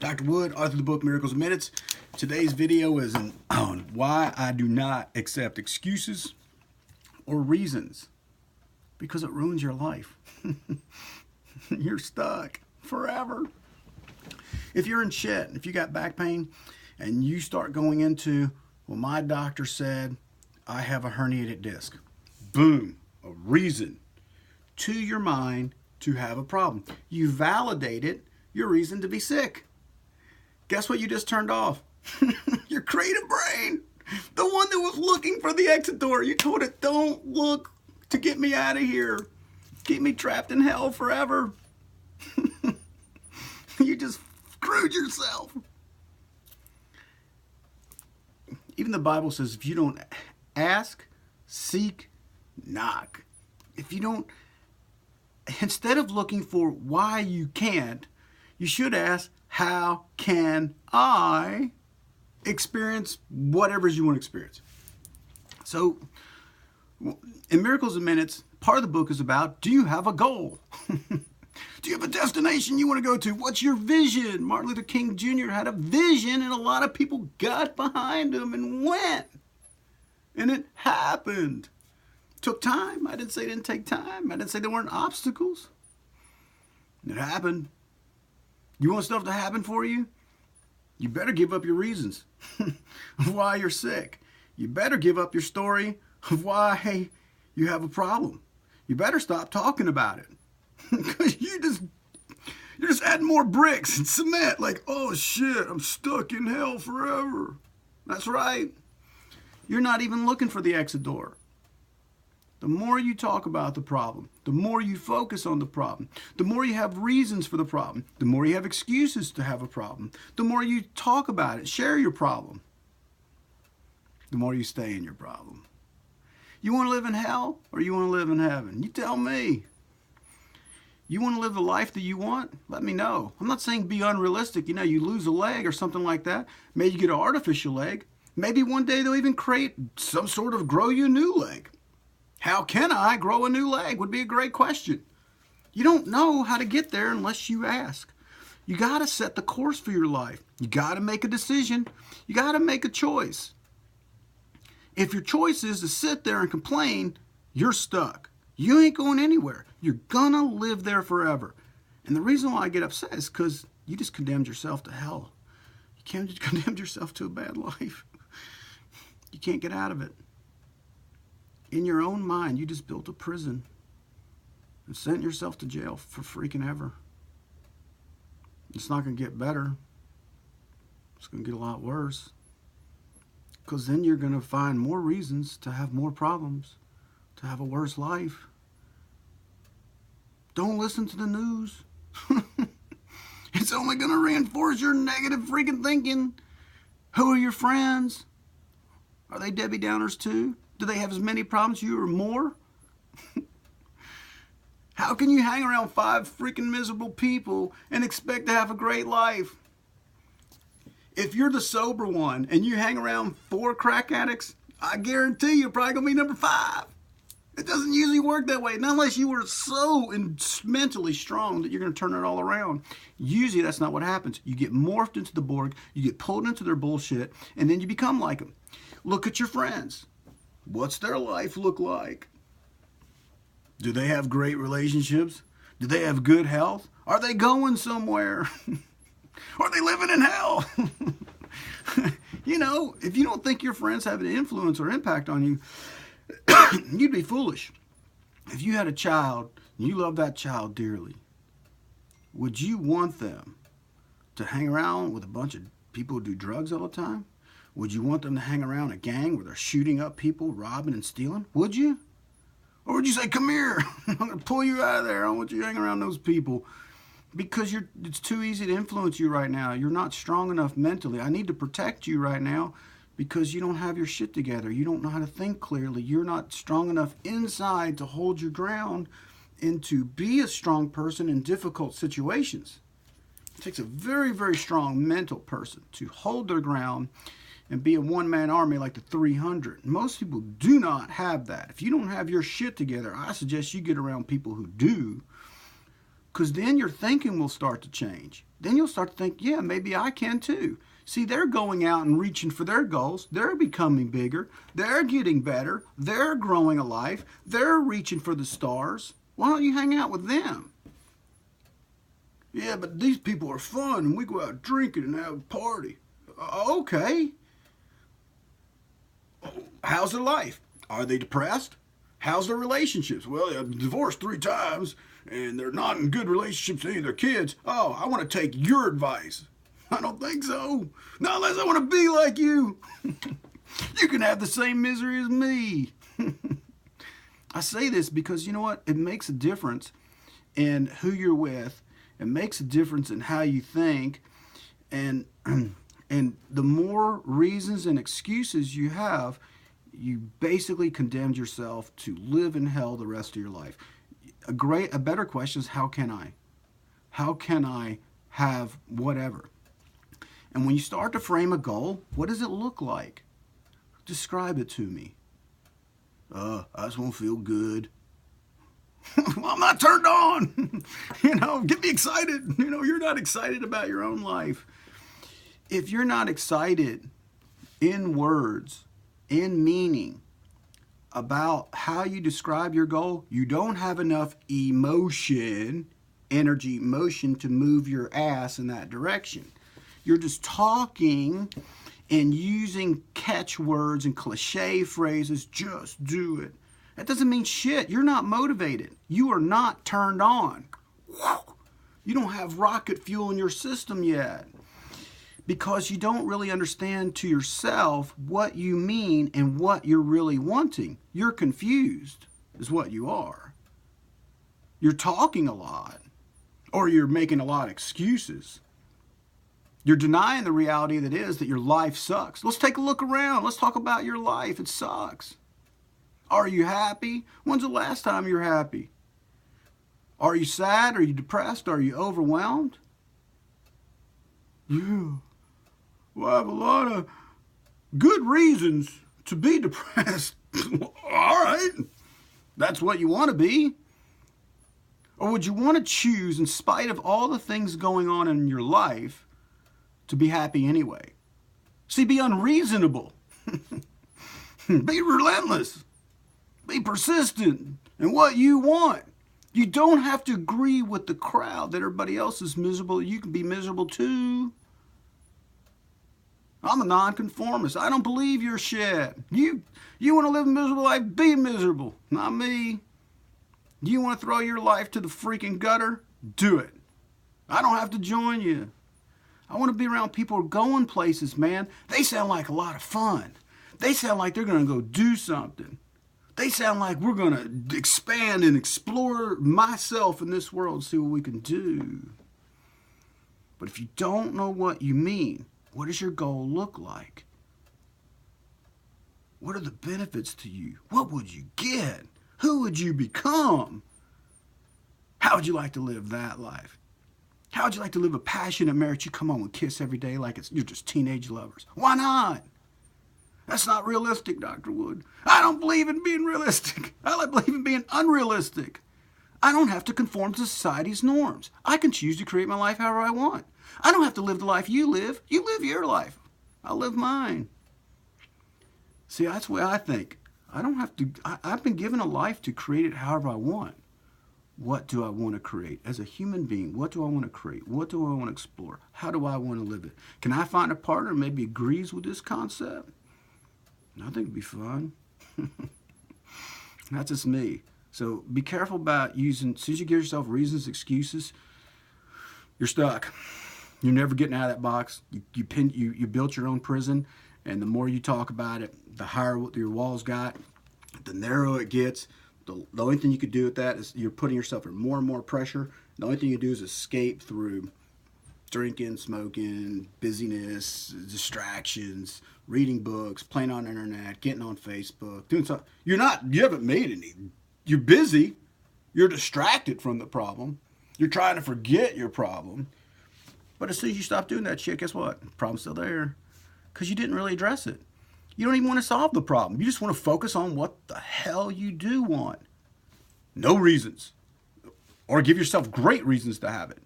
Dr. Wood, author of the book Miracles in Minutes. Today's video is on why I do not accept excuses or reasons, because it ruins your life. You're stuck forever. If you're in shit, if you got back pain and you start going into, well, my doctor said I have a herniated disc. Boom, a reason to your mind to have a problem. You validated your reason to be sick. Guess what you just turned off? Your creative brain. The one that was looking for the exit door. You told it, don't look to get me out of here. Keep me trapped in hell forever. You just screwed yourself. Even the Bible says if you don't ask, seek, knock. If you don't, instead of looking for why you can't, you should ask, how can I experience whatever you want to experience? So, in Miracles in Minutes, part of the book is about, do you have a goal? Do you have a destination you want to go to? What's your vision? Martin Luther King Jr. had a vision, and a lot of people got behind him and went. And it happened. Took time. I didn't say it didn't take time. I didn't say there weren't obstacles. It happened. You want stuff to happen for you? You better give up your reasons of why you're sick. You better give up your story of why you have a problem. You better stop talking about it. Because you're just adding more bricks and cement. Like, oh shit, I'm stuck in hell forever. That's right. You're not even looking for the exit door. The more you talk about the problem, the more you focus on the problem, the more you have reasons for the problem, the more you have excuses to have a problem, the more you talk about it, share your problem, the more you stay in your problem. You want to live in hell or you want to live in heaven? You tell me. You want to live the life that you want? Let me know. I'm not saying be unrealistic. You know, you lose a leg or something like that. Maybe you get an artificial leg. Maybe one day they'll even create some sort of grow you a new leg. How can I grow a new leg would be a great question. You don't know how to get there unless you ask. You got to set the course for your life. You got to make a decision. You got to make a choice. If your choice is to sit there and complain, you're stuck. You ain't going anywhere. You're gonna live there forever. And the reason why I get upset is because you just condemned yourself to hell. You can't just condemn yourself to a bad life. You can't get out of it. In your own mind, you just built a prison and sent yourself to jail for freaking ever. It's not gonna get better. It's gonna get a lot worse. Because then you're gonna find more reasons to have more problems, to have a worse life. Don't listen to the news. It's only going to reinforce your negative freaking thinking. Who are your friends? Are they Debbie Downers too? Do they have as many problems as you or more? How can you hang around 5 freaking miserable people and expect to have a great life? If you're the sober one and you hang around 4 crack addicts, I guarantee you're probably going to be number 5. It doesn't usually work that way, not unless you were so mentally strong that you're going to turn it all around. Usually that's not what happens. You get morphed into the Borg, you get pulled into their bullshit, and then you become like them. Look at your friends. What's their life look like? Do they have great relationships? Do they have good health? Are they going somewhere? Are they living in hell? You know, if you don't think your friends have an influence or impact on you, you'd be foolish. If you had a child and you love that child dearly, would you want them to hang around with a bunch of people who do drugs all the time? Would you want them to hang around a gang where they're shooting up people, robbing and stealing? Would you? Or would you say, come here, I'm going to pull you out of there. I don't want you to hang around those people. Because it's too easy to influence you right now. You're not strong enough mentally. I need to protect you right now because you don't have your shit together. You don't know how to think clearly. You're not strong enough inside to hold your ground and to be a strong person in difficult situations. It takes a very, very strong mental person to hold their ground and be a one-man army like the 300. Most people do not have that. If you don't have your shit together, I suggest you get around people who do. Because then your thinking will start to change. Then you'll start to think, yeah, maybe I can too. See, they're going out and reaching for their goals. They're becoming bigger. They're getting better. They're growing a life. They're reaching for the stars. Why don't you hang out with them? Yeah, but these people are fun and we go out drinking and have a party. Okay. How's their life? Are they depressed? How's their relationships? Well, they're divorced 3 times and they're not in good relationships with any of their kids. Oh, I want to take your advice. I don't think so. Not unless I want to be like you. You can have the same misery as me. I say this because you know what? It makes a difference in who you're with. It makes a difference in how you think. And the more reasons and excuses you have, you basically condemned yourself to live in hell the rest of your life. A better question is, how can I? How can I have whatever? And when you start to frame a goal, what does it look like? Describe it to me. I just want to feel good. Well, I'm not turned on. Get me excited. You're not excited about your own life. If you're not excited in words, in meaning, about how you describe your goal, you don't have enough emotion to move your ass in that direction. You're just talking and using catchwords and cliche phrases. Just do it. That doesn't mean shit. You're not motivated. You are not turned on. You don't have rocket fuel in your system yet, because you don't really understand to yourself what you mean and what you're really wanting. You're confused is what you are. You're talking a lot, or you're making a lot of excuses. You're denying the reality that is that your life sucks. Let's take a look around. Let's talk about your life. It sucks. Are you happy? When's the last time you're happy? Are you sad? Are you depressed? Are you overwhelmed? Yeah. Well, I have a lot of good reasons to be depressed. All right. That's what you want to be. Or would you want to choose, in spite of all the things going on in your life, to be happy anyway? See, be unreasonable. Be relentless. Be persistent in what you want. You don't have to agree with the crowd that everybody else is miserable. You can be miserable too. I'm a nonconformist. I don't believe your shit. You want to live a miserable life? Be miserable. Not me. You want to throw your life to the freaking gutter? Do it. I don't have to join you. I want to be around people who are going places, man. They sound like a lot of fun. They sound like they're going to go do something. They sound like we're going to expand and explore myself in this world and see what we can do. But if you don't know what you mean, what does your goal look like? What are the benefits to you? What would you get? Who would you become? How would you like to live that life? How would you like to live a passionate marriage? You come home and kiss every day like you're just teenage lovers. Why not? That's not realistic, Dr. Wood. I don't believe in being realistic. I believe in being unrealistic. I don't have to conform to society's norms. I can choose to create my life however I want. I don't have to live the life you live. You live your life. I'll live mine. See, that's the way I think. I don't have to. I've been given a life to create it however I want. What do I want to create? As a human being, what do I want to create? What do I want to explore? How do I want to live it? Can I find a partner who maybe agrees with this concept? I think it'd be fun. That's just me. So be careful about using, as soon as you give yourself reasons, excuses, you're stuck. You're never getting out of that box. You built your own prison, and the more you talk about it, the higher your walls got, the narrower it gets. The only thing you could do with that is you're putting yourself in more and more pressure. The only thing you do is escape through drinking, smoking, busyness, distractions, reading books, playing on the internet, getting on Facebook, doing something. You haven't made any. You're busy. You're distracted from the problem. You're trying to forget your problem. But as soon as you stop doing that shit, guess what? The problem's still there. Because you didn't really address it. You don't even want to solve the problem. You just want to focus on what the hell you do want. No reasons. or give yourself great reasons to have it.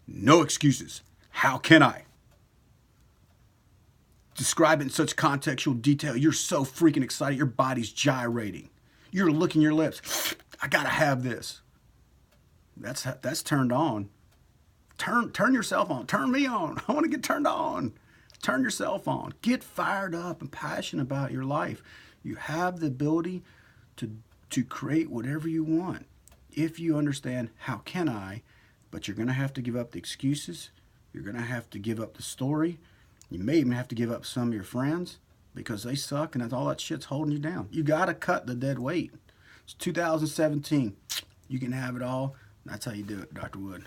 No excuses. How can I? Describe it in such contextual detail. You're so freaking excited. Your body's gyrating. You're licking your lips. I gotta have this. That's turned on. Turn yourself on. Turn me on. I want to get turned on. Turn yourself on. Get fired up and passionate about your life. You have the ability to create whatever you want if you understand how can I, but you're going to have to give up the excuses. You're going to have to give up the story. You may even have to give up some of your friends because they suck and that's all that shit's holding you down. You got to cut the dead weight. It's 2017. You can have it all. That's how you do it, Dr. Wood.